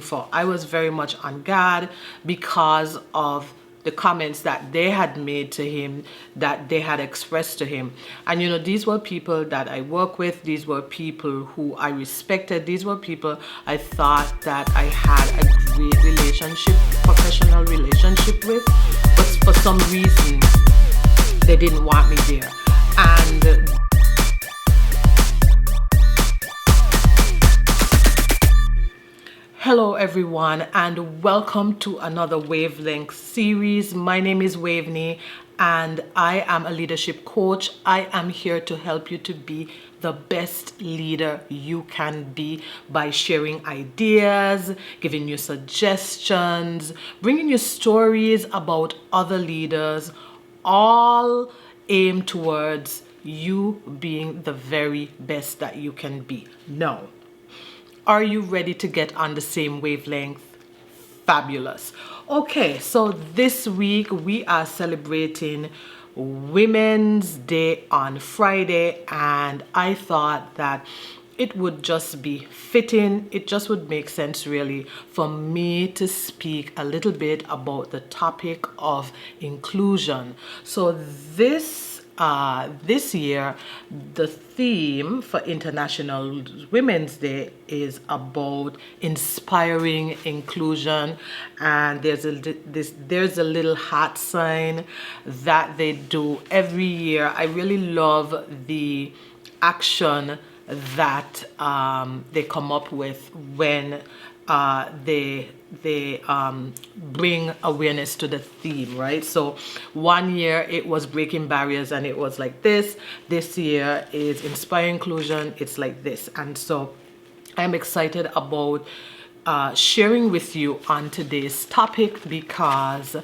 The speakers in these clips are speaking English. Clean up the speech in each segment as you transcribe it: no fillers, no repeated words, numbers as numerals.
for. I was very much on guard because of the comments that they had made to him, that they had expressed to him. And these were people that I work with, these were people who I respected, these were people I thought that I had a great relationship, professional relationship with, but for some reason they didn't want me there. And hello everyone, and welcome to another Wavelength series. My name is Waveney and I am a leadership coach. I am here to help you to be the best leader you can be by sharing ideas, giving you suggestions, bringing you stories about other leaders, all aimed towards you being the very best that you can be. Now, are you ready to get on the same wavelength? Fabulous. Okay, so this week we are celebrating Women's Day on Friday, and I thought that it would just be fitting, it just would make sense really for me to speak a little bit about the topic of inclusion. So this year, the theme for International Women's Day is about inspiring inclusion, and there's a little heart sign that they do every year. I really love the action that they come up with when they bring awareness to the theme, right? So one year it was breaking barriers and it was like this. This year is inspire inclusion. It's like this. And so I'm excited about sharing with you on today's topic because,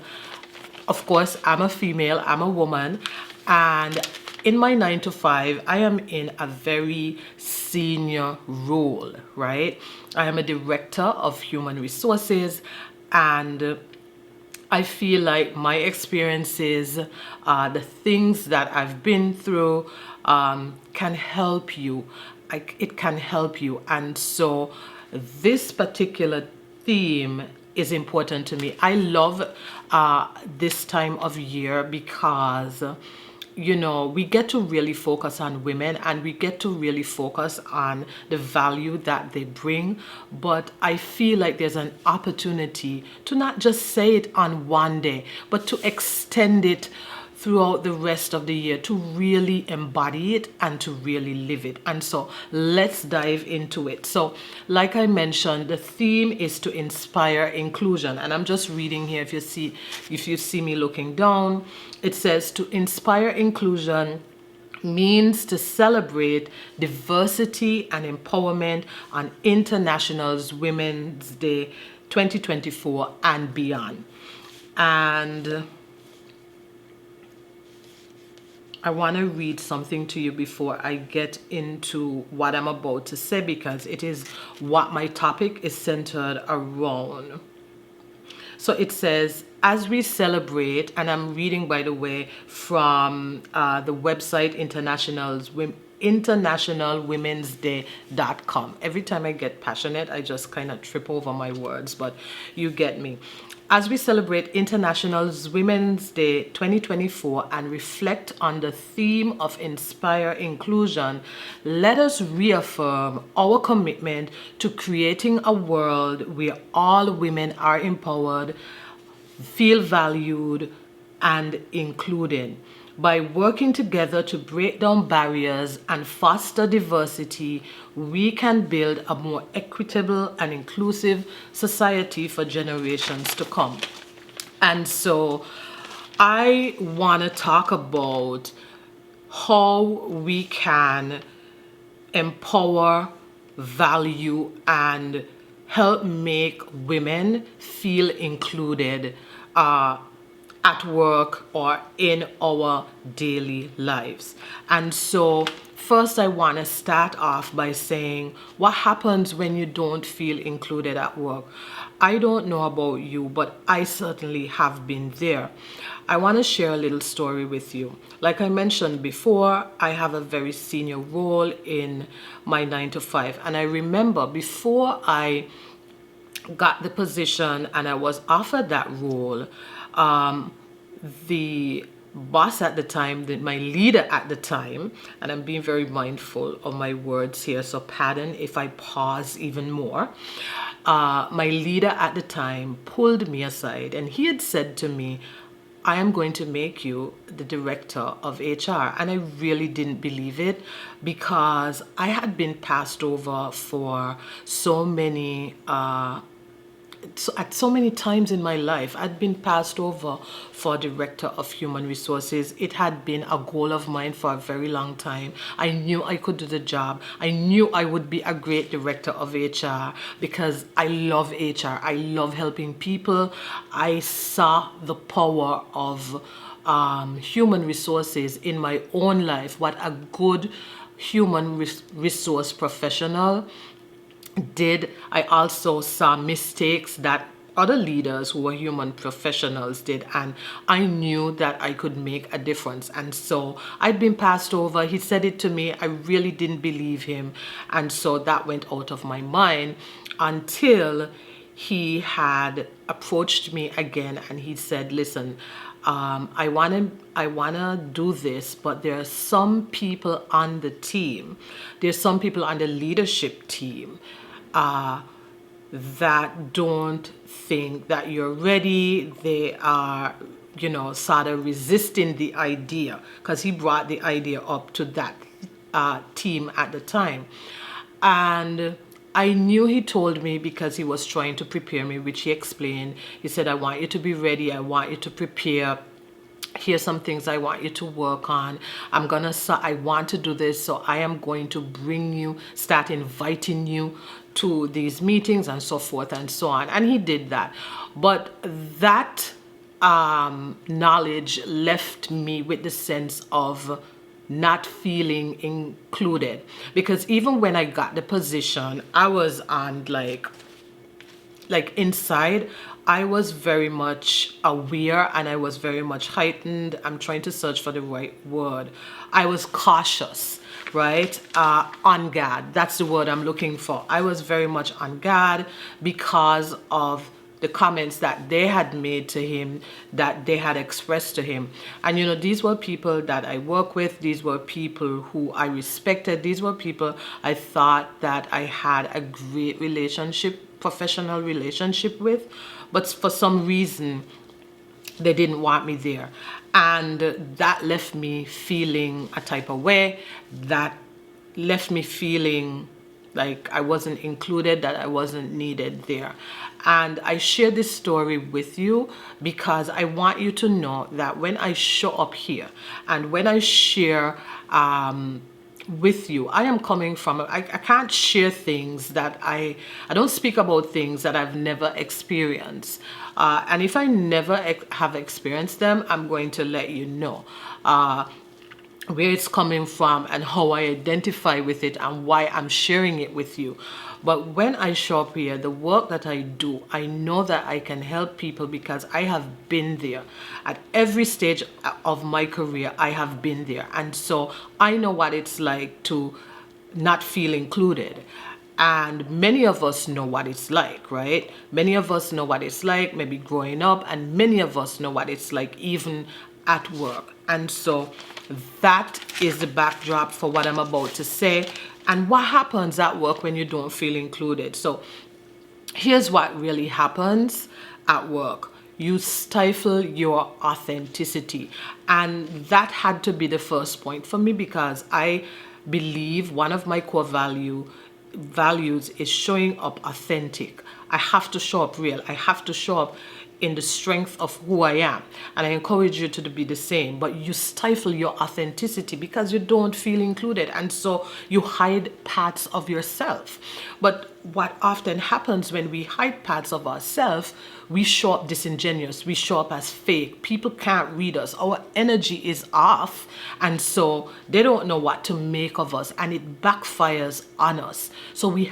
of course, I'm a female, I'm a woman, and in my 9 to 5, I am in a very senior role, right? I am a director of human resources, and I feel like my experiences, the things that I've been through, can help you. It can help you. And so this particular theme is important to me. I love this time of year because we get to really focus on women and we get to really focus on the value that they bring. But I feel like there's an opportunity to not just say it on one day, but to extend it throughout the rest of the year, to really embody it and to really live it. And so let's dive into it. So like I mentioned, the theme is to inspire inclusion, and I'm just reading here. If you see me looking down, it says to inspire inclusion means to celebrate diversity and empowerment on International Women's Day 2024 and beyond. And I want to read something to you before I get into what I'm about to say, because it is what my topic is centered around. So it says, as we celebrate, and I'm reading, by the way, from the website internationalwomensday.com. Every time I get passionate, I just kind of trip over my words, but you get me. As we celebrate International Women's Day 2024 and reflect on the theme of Inspire Inclusion, let us reaffirm our commitment to creating a world where all women are empowered, feel valued, and included. By working together to break down barriers and foster diversity, we can build a more equitable and inclusive society for generations to come. And so I want to talk about how we can empower, value, and help make women feel included at work or in our daily lives. And so first I want to start off by saying, what happens when you don't feel included at work? I don't know about you, but I certainly have been there. I want to share a little story with you. Like I mentioned before, I have a very senior role in my 9 to 5. And I remember before I got the position and I was offered that role, the boss at the time, my leader at the time, and I'm being very mindful of my words here, so pardon if I pause even more. My leader at the time pulled me aside and he had said to me, I am going to make you the director of HR. And I really didn't believe it because I had been passed over for so many at so many times in my life. I'd been passed over for director of human resources. It had been a goal of mine for a very long time. I knew I could do the job. I knew I would be a great director of HR because I love HR. I love helping people. I saw the power of human resources in my own life. What a good human resource professional did. I also saw mistakes that other leaders who were human professionals did, and I knew that I could make a difference. And so I'd been passed over. He said it to me. I really didn't believe him, and so that went out of my mind until he had approached me again and he said, listen, I wanna do this, but there are some people on the team, there's some people on the leadership team that don't think that you're ready. They are, sort of resisting the idea, because he brought the idea up to that team at the time. And I knew he told me because he was trying to prepare me, which he explained. He said, I want you to be ready. I want you to prepare. Here's some things I want you to work on. I want to do this, so I am going to start inviting you to these meetings and so forth and so on. And he did that. But that knowledge left me with the sense of not feeling included, because even when I got the position, I was on like inside, I was very much aware and I was very much heightened. I'm trying to search for the right word. I was cautious, right? On guard. That's the word I'm looking for. I was very much on guard because of the comments that they had made to him, that they had expressed to him. And these were people that I work with. These were people who I respected. These were people I thought that I had a great professional relationship with. But for some reason, they didn't want me there. And that left me feeling a type of way. That left me feeling like I wasn't included, that I wasn't needed there. And I share this story with you because I want you to know that when I show up here and when I share with you, I am coming from, I can't share things that I don't speak about things that I've never experienced. And if I never have experienced them, I'm going to let you know where it's coming from and how I identify with it and why I'm sharing it with you. But when I show up here, the work that I do, I know that I can help people because I have been there. At every stage of my career, I have been there. And so I know what it's like to not feel included. And many of us know what it's like, right? Many of us know what it's like, maybe growing up, and many of us know what it's like even at work. And so that is the backdrop for what I'm about to say and what happens at work when you don't feel included. So here's what really happens at work. You stifle your authenticity. And that had to be the first point for me because I believe one of my core values is showing up authentic. I have to show up real. I have to show up in the strength of who I am. And I encourage you to be the same. But you stifle your authenticity because you don't feel included. And so you hide parts of yourself. But what often happens when we hide parts of ourselves, we show up disingenuous. We show up as fake. People can't read us. Our energy is off. And so they don't know what to make of us. And it backfires on us. So we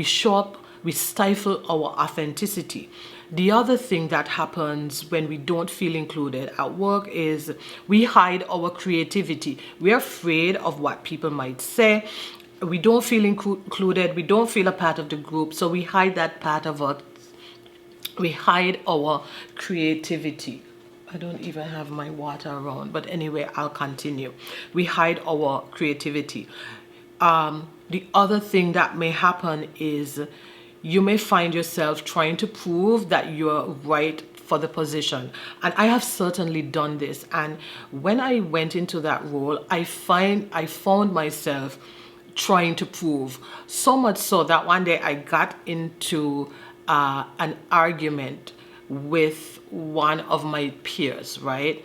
show up, we stifle our authenticity. The other thing that happens when we don't feel included at work is we hide our creativity. We're afraid of what people might say. We don't feel included. We don't feel a part of the group. So we hide that part of We hide our creativity. I don't even have my water around, but anyway, I'll continue. We hide our creativity. The other thing that may happen is you may find yourself trying to prove that you're right for the position. And I have certainly done this. And when I went into that role, I found myself trying to prove, so much so that one day I got into an argument with one of my peers, right?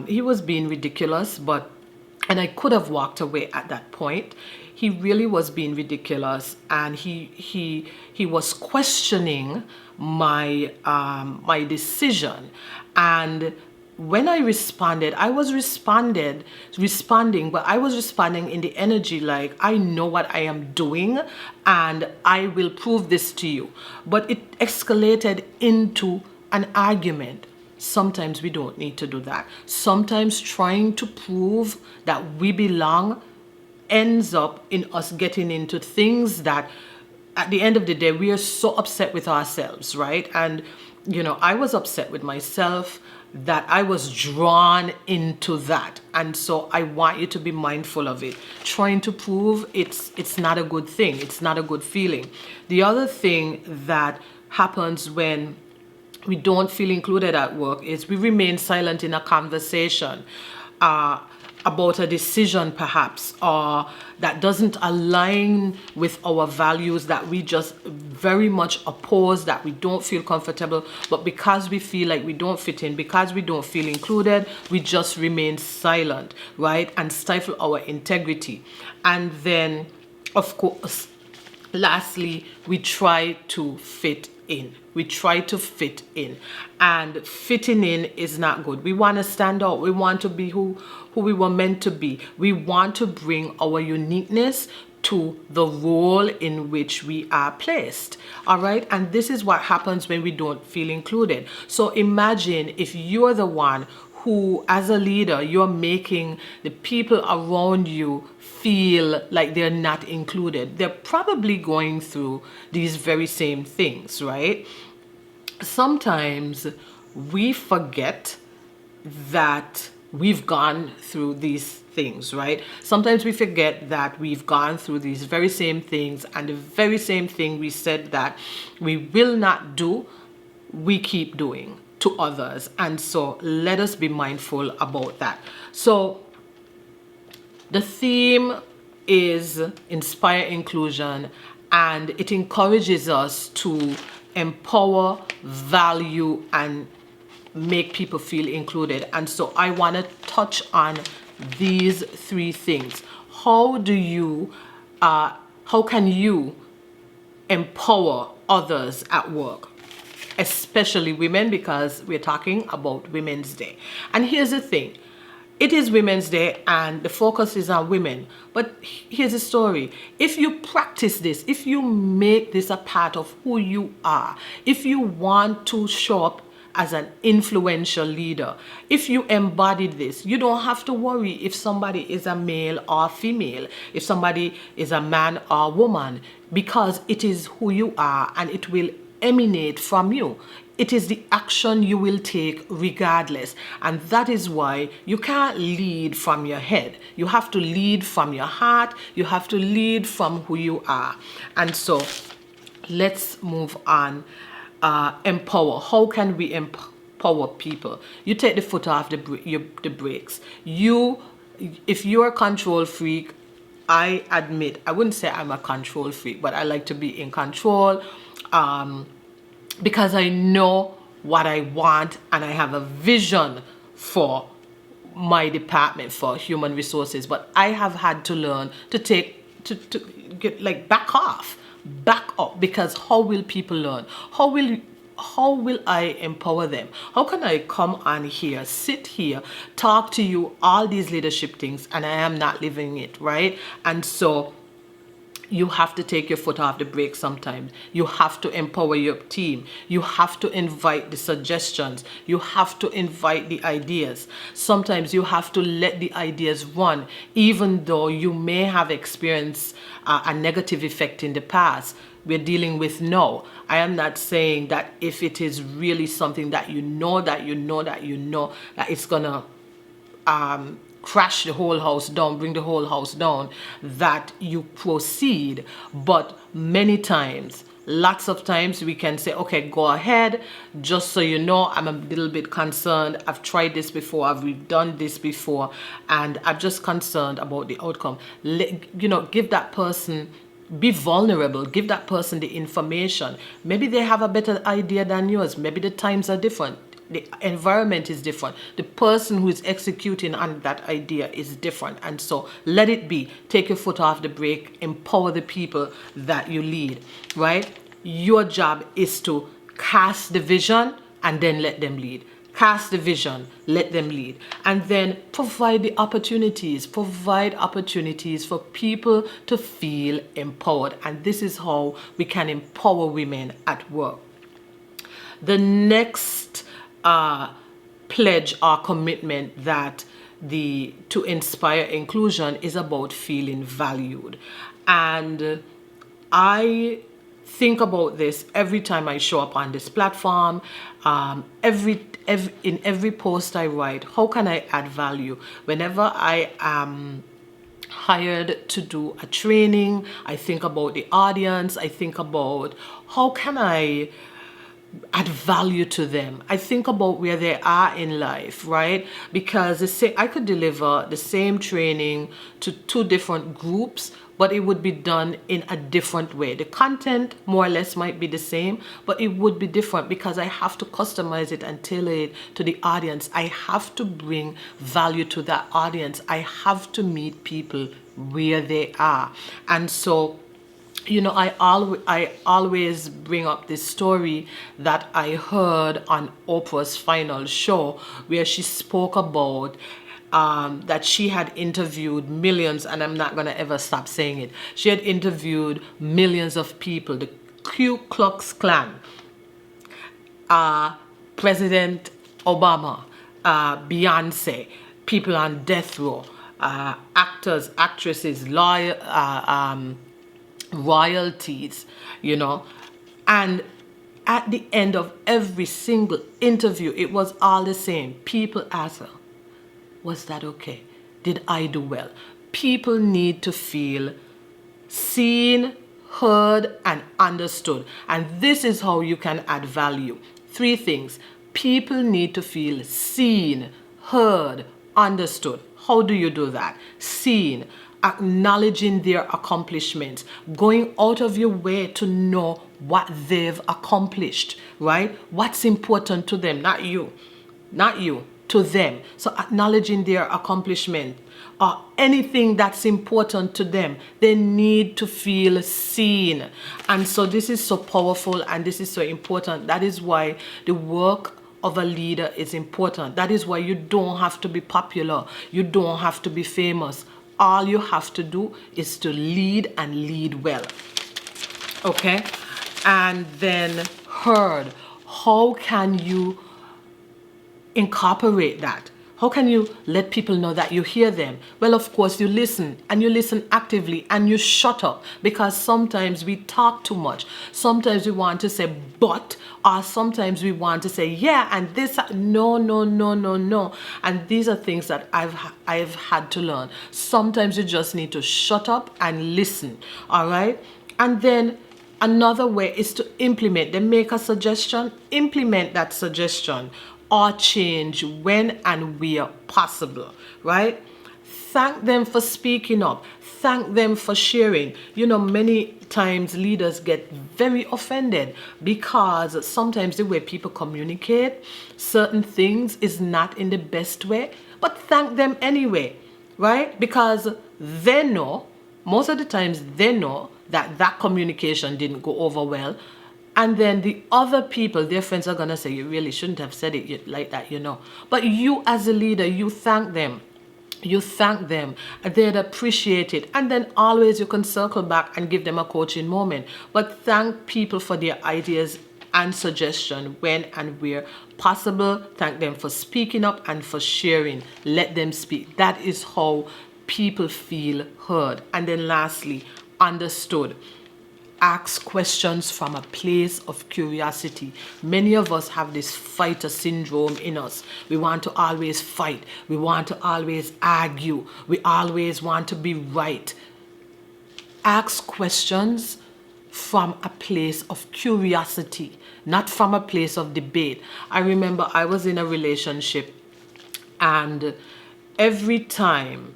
He was being ridiculous, and I could have walked away at that point. He really was being ridiculous, and he was questioning my my decision. And when I responded, I was responding, but I was responding in the energy like, I know what I am doing and I will prove this to you. But it escalated into an argument. Sometimes we don't need to do that. Sometimes trying to prove that we belong ends up in us getting into things that at the end of the day we are so upset with ourselves, right? And I was upset with myself that I was drawn into that. And so I want you to be mindful of it. Trying to prove it's not a good thing. It's not a good feeling. The other thing that happens when we don't feel included at work is we remain silent in a conversation about a decision perhaps, or that doesn't align with our values, that we just very much oppose, that we don't feel comfortable. But because we feel like we don't fit in, because we don't feel included, we just remain silent, right? And stifle our integrity. And then, of course, lastly, we try to fit in. We try to fit in, and fitting in is not good. We want to stand out. We want to be who we were meant to be. We want to bring our uniqueness to the role in which we are placed. All right. And this is what happens when we don't feel included. So imagine if you're the one who, as a leader, you're making the people around you feel like they're not included. They're probably going through these very same things, right? Sometimes we forget that we've gone through these things, right? Sometimes we forget that we've gone through these very same things, and the very same thing we said that we will not do, we keep doing to others. And so let us be mindful about that. So the theme is inspire inclusion, and it encourages us to empower, value, and make people feel included. And so I want to touch on these three things. How can you empower others at work, especially women, because we're talking about Women's Day? And here's the thing. It is Women's Day and the focus is on women. But here's the story. If you practice this, if you make this a part of who you are, if you want to show up as an influential leader, if you embody this, you don't have to worry if somebody is a male or female, if somebody is a man or a woman, because it is who you are and it will emanate from you. It is the action you will take regardless. And that is why you can't lead from your head. You have to lead from your heart. You have to lead from who you are. And so let's move on. Empower. How can we empower people? You take the foot off the brakes. If you're a control freak, I admit, I wouldn't say I'm a control freak, but I like to be in control. Because I know what I want and I have a vision for my department, for human resources. But I have had to learn to get like back up, because how will people learn? How will I empower them? How can I come on here, sit here, talk to you all these leadership things, and I am not living it, right? And so you have to take your foot off the brake sometimes. You have to empower your team. You have to invite the suggestions. You have to invite the ideas. Sometimes you have to let the ideas run, even though you may have experienced a negative effect in the past. We're dealing with now. I am not saying that if it is really something that that it's gonna crash the whole house down, bring the whole house down, that you proceed. But many times, lots of times, we can say, okay, go ahead. Just so you know, I'm a little bit concerned. I've tried this before. I've done this before. And I'm just concerned about the outcome. Give that person, be vulnerable. Give that person the information. Maybe they have a better idea than yours. Maybe the times are different. The environment is different. The person who is executing on that idea is different. And so let it be. Take your foot off the brake. Empower the people that you lead, right? Your job is to cast the vision and then let them lead. Cast the vision, let them lead. And then provide the opportunities. Provide opportunities for people to feel empowered. And this is how we can empower women at work. The next pledge or commitment to inspire inclusion is about feeling valued. And I think about this every time I show up on this platform. In every post I write, how can I add value? Whenever I am hired to do a training, I think about the audience. I think about how can I add value to them. I think about where they are in life, right? Because I could deliver the same training to two different groups, but it would be done in a different way. The content more or less might be the same, but it would be different because I have to customize it and tailor it to the audience. I have to bring value to that audience. I have to meet people where they are. And so I always bring up this story that I heard on Oprah's final show, where she spoke about that she had interviewed millions, and I'm not going to ever stop saying it. She had interviewed millions of people, the Ku Klux Klan, President Obama, Beyonce, people on death row, actors, actresses, royalties, and at the end of every single interview, it was all the same. People ask her, was that okay? Did I do well? People need to feel seen, heard, and understood. And this is how you can add value. 3 things. People need to feel seen, heard, understood. How do you do that? Seen, acknowledging their accomplishments, going out of your way to know what they've accomplished, right? What's important to them, not you, to them. So acknowledging their accomplishment or anything that's important to them, they need to feel seen. And so this is so powerful and this is so important. That is why the work of a leader is important. That is why you don't have to be popular. You don't have to be famous. All you have to do is to lead and lead well. Okay? And then heard. How can you incorporate that? How can you let people know that you hear them? Well, of course, you listen, and you listen actively, and you shut up, because sometimes we talk too much. Sometimes we want to say but, or sometimes we want to say yeah, and this, no. And these are things that I've had to learn. Sometimes you just need to shut up and listen, all right? And then another way is to implement. They make a suggestion, implement that suggestion, or change when and where possible, right? Thank them for speaking up. Thank them for sharing. Many times leaders get very offended because sometimes the way people communicate certain things is not in the best way, but thank them anyway, right? Because they know, most of the times they know that communication didn't go over well. And then the other people, their friends, are going to say, you really shouldn't have said it like that, But you as a leader, you thank them. you thank them, they'd appreciate it, and then always you can circle back and give them a coaching moment. But thank people for their ideas and suggestion when and where possible. Thank them for speaking up and for sharing. Let them speak. That is how people feel heard. And then lastly, understood. Ask questions from a place of curiosity. Many of us have this fighter syndrome in us. We want to always fight. We want to always argue. We always want to be right. Ask questions from a place of curiosity, not from a place of debate. I remember I was in a relationship, and every time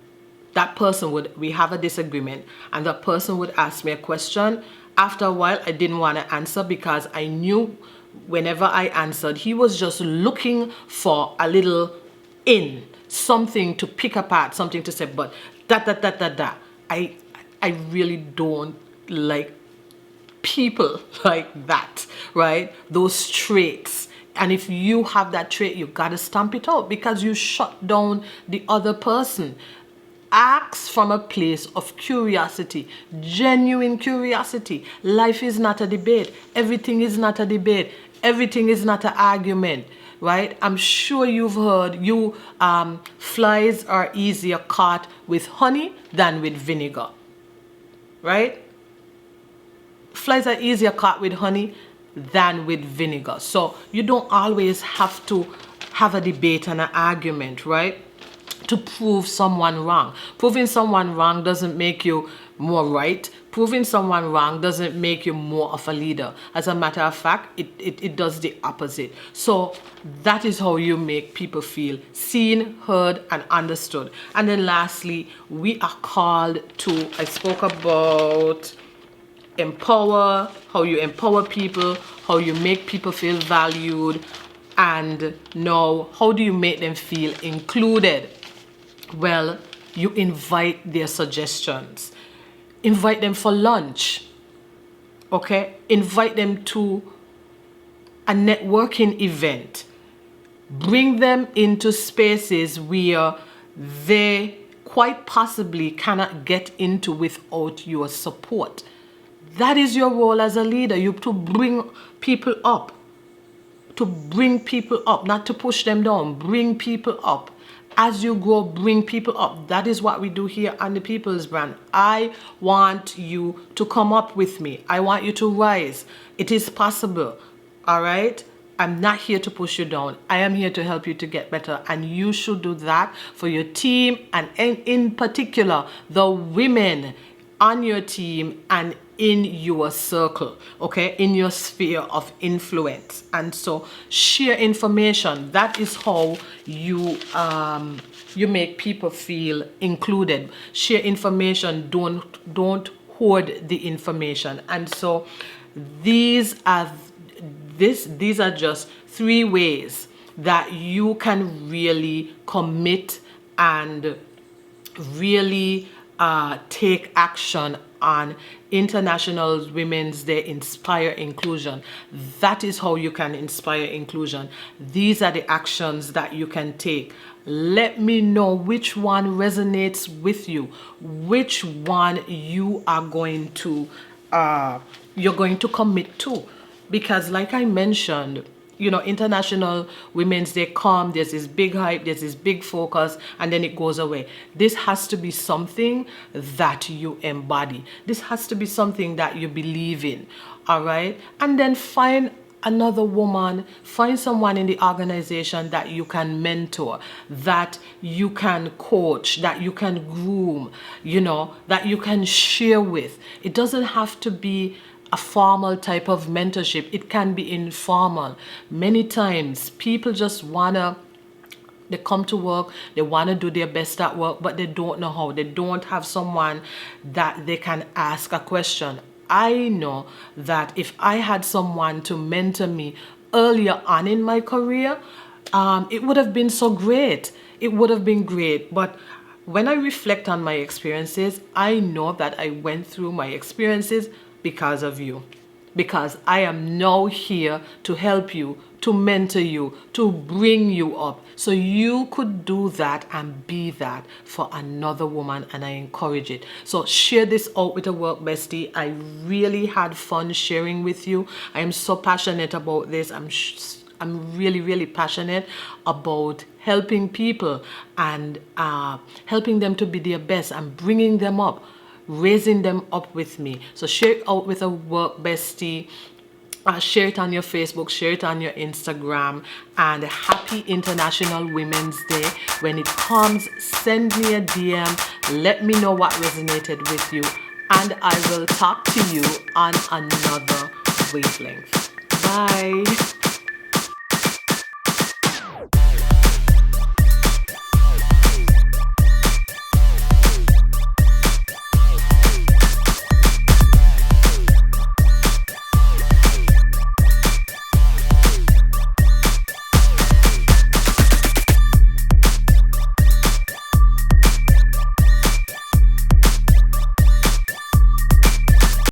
we have a disagreement and the person would ask me a question, after a while I didn't want to answer, because I knew whenever I answered, he was just looking for a little something to pick apart, something to say. But I really don't like people like that, right? Those traits. And if you have that trait, you gotta stamp it out, because you shut down the other person. Ask from a place of curiosity, genuine curiosity. Life is not a debate. Everything is not a debate. Everything is not an argument, right? I'm sure you've heard flies are easier caught with honey than with vinegar, right? Flies are easier caught with honey than with vinegar. So you don't always have to have a debate and an argument, right, to prove someone wrong. Proving someone wrong doesn't make you more right. Proving someone wrong doesn't make you more of a leader. As a matter of fact, it does the opposite. So that is how you make people feel seen, heard, and understood. And then lastly, we are called to, I spoke about empower, how you empower people, how you make people feel valued, and now how do you make them feel included? Well, you invite their suggestions. Invite them for lunch, okay? Invite them to a networking event. Bring them into spaces where they quite possibly cannot get into without your support. That is your role as a leader, to bring people up. To bring people up, not to push them down. Bring people up. As you grow, bring people up. That is what we do here on the People's Brand. I want you to come up with me. I want you to rise. It is possible, all right? I'm not here to push you down. I am here to help you to get better. And you should do that for your team, and in particular, the women on your team and in your circle, okay, in your sphere of influence. And so share information. That is how you make people feel included. Share information. Don't hoard the information. And so these are just 3 ways that you can really commit and really take action on International Women's Day. Inspire inclusion. That is how you can inspire inclusion. These are the actions that you can take. Let me know which one resonates with you, which one you are going to commit to, because like I mentioned, International Women's Day come, there's this big hype, there's this big focus, and then it goes away. This has to be something that you embody. This has to be something that you believe in, all right? And then find another woman, find someone in the organization that you can mentor, that you can coach, that you can groom, that you can share with. It doesn't have to be a formal type of mentorship. It can be informal. Many times people just they come to work, they want to do their best at work, but they don't know how. They don't have someone that they can ask a question. I know that if I had someone to mentor me earlier on in my career, it would have been so great. It would have been great. But when I reflect on my experiences, I know that I went through my experiences because of you. because I am now here to help you, to mentor you, to bring you up so you could do that and be that for another woman, and I encourage it. So share this out with a work bestie. I really had fun sharing with you. I am so passionate about this. I'm really, really passionate about helping people and helping them to be their best and bringing them up, raising them up with me. So share it out with a work bestie. Share it on your Facebook, share it on your Instagram, and happy International Women's Day. When it comes, send me a DM, let me know what resonated with you, and I will talk to you on another wavelength. Bye.